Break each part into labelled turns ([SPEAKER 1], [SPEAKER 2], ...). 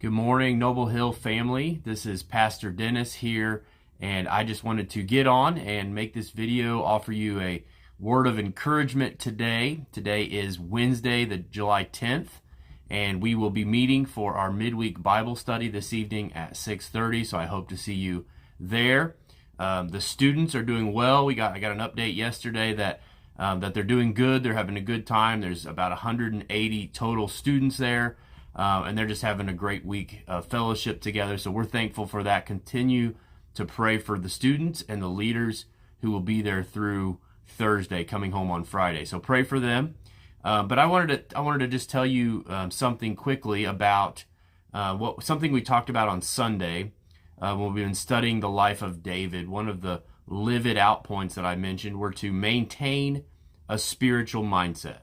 [SPEAKER 1] Good morning, Noble Hill family. This is Pastor Dennis here, and I just wanted to get on and make this video, offer you a word of encouragement today. Today is Wednesday, the July 10th, and we will be meeting for our midweek Bible study this evening at 6:30, so I hope to see you there. The students are doing well. I got an update yesterday that they're doing good. They're having a good time. There's about 180 total students there. And they're just having a great week of fellowship together. So we're thankful for that. Continue to pray for the students and the leaders who will be there through Thursday, coming home on Friday. So pray for them. But I wanted to just tell you something quickly about something we talked about on Sunday when we've been studying the life of David. One of the live it out points that I mentioned were to maintain a spiritual mindset.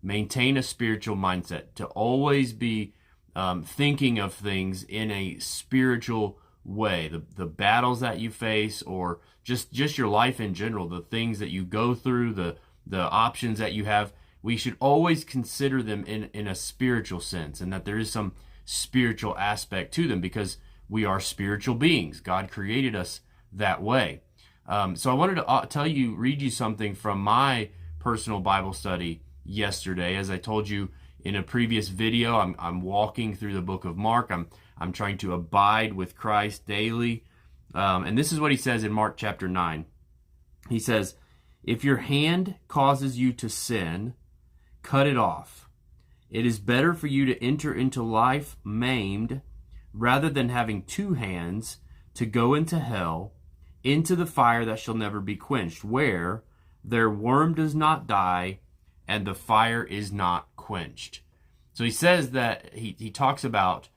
[SPEAKER 1] Maintain a spiritual mindset, to always be thinking of things in a spiritual way. The battles that you face, or just your life in general, the things that you go through, the options that you have, we should always consider them in a spiritual sense, and that there is some spiritual aspect to them because we are spiritual beings. God created us that way. So I wanted to read you something from my personal Bible study yesterday. As I told you in a previous video, I'm walking through the book of Mark. I'm trying to abide with Christ daily. And this is what he says in Mark chapter 9. He says, "If your hand causes you to sin, cut it off. It is better for you to enter into life maimed rather than having two hands to go into hell, into the fire that shall never be quenched, where their worm does not die and the fire is not quenched." So he says that he talks about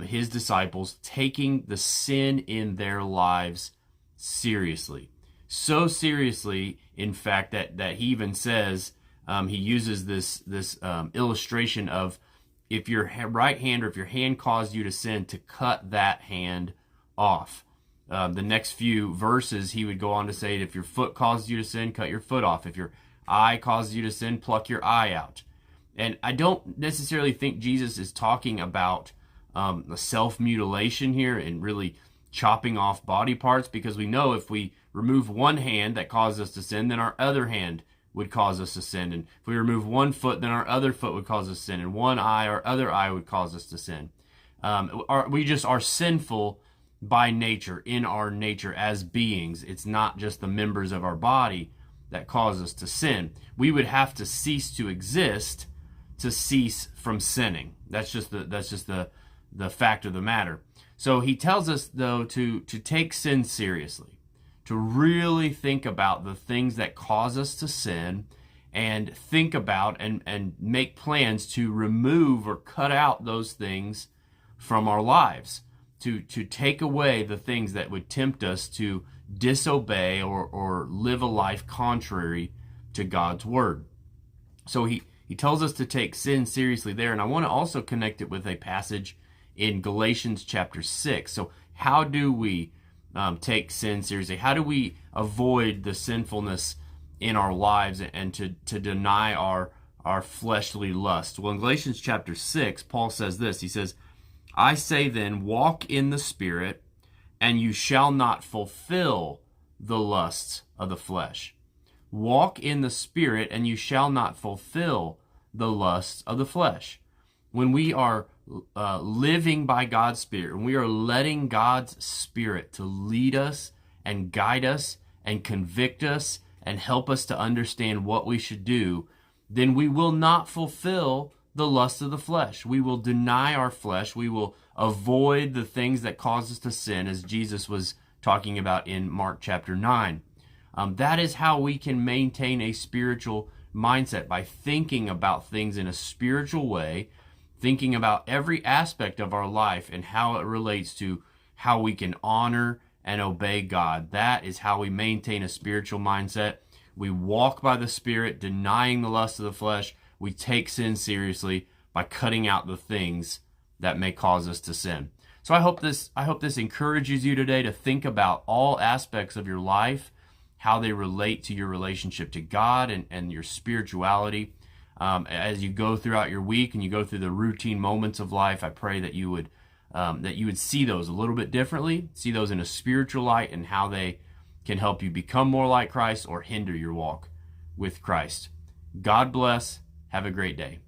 [SPEAKER 1] his disciples taking the sin in their lives seriously. So seriously, in fact, that he even says, he uses this illustration of, if your right hand or if your hand caused you to sin, to cut that hand off. The next few verses, he would go on to say, if your foot caused you to sin, cut your foot off. If your eye causes you to sin, pluck your eye out. And I don't necessarily think Jesus is talking about self-mutilation here and really chopping off body parts, because we know if we remove one hand that causes us to sin, then our other hand would cause us to sin. And if we remove one foot, then our other foot would cause us to sin. And one eye, our other eye would cause us to sin. We just are sinful by nature, in our nature as beings. It's not just the members of our body that cause us to sin. We would have to cease to exist to cease from sinning. That's just the fact of the matter. So he tells us, though, to take sin seriously, to really think about the things that cause us to sin, and think about and make plans to remove or cut out those things from our lives, to take away the things that would tempt us to disobey or live a life contrary to God's word. So he tells us to take sin seriously there. And I want to also connect it with a passage in Galatians chapter 6. So how do we take sin seriously? How do we avoid the sinfulness in our lives and to deny our fleshly lust? Well, in Galatians chapter 6, Paul says this. He says, "I say then, walk in the Spirit, and you shall not fulfill the lusts of the flesh." Walk in the Spirit, and you shall not fulfill the lusts of the flesh. When we are living by God's Spirit, when we are letting God's Spirit to lead us and guide us and convict us and help us to understand what we should do, then we will not fulfill the lust of the flesh. We will deny our flesh. We will avoid the things that cause us to sin, as Jesus was talking about in Mark chapter 9. That is how we can maintain a spiritual mindset, by thinking about things in a spiritual way, thinking about every aspect of our life and how it relates to how we can honor and obey God. That is how we maintain a spiritual mindset. We walk by the Spirit, denying the lust of the flesh. We take sin seriously by cutting out the things that may cause us to sin. So I hope this encourages you today to think about all aspects of your life, how they relate to your relationship to God and your spirituality. As you go throughout your week and you go through the routine moments of life, I pray that you would that you would see those a little bit differently, see those in a spiritual light, and how they can help you become more like Christ or hinder your walk with Christ. God bless. Have a great day.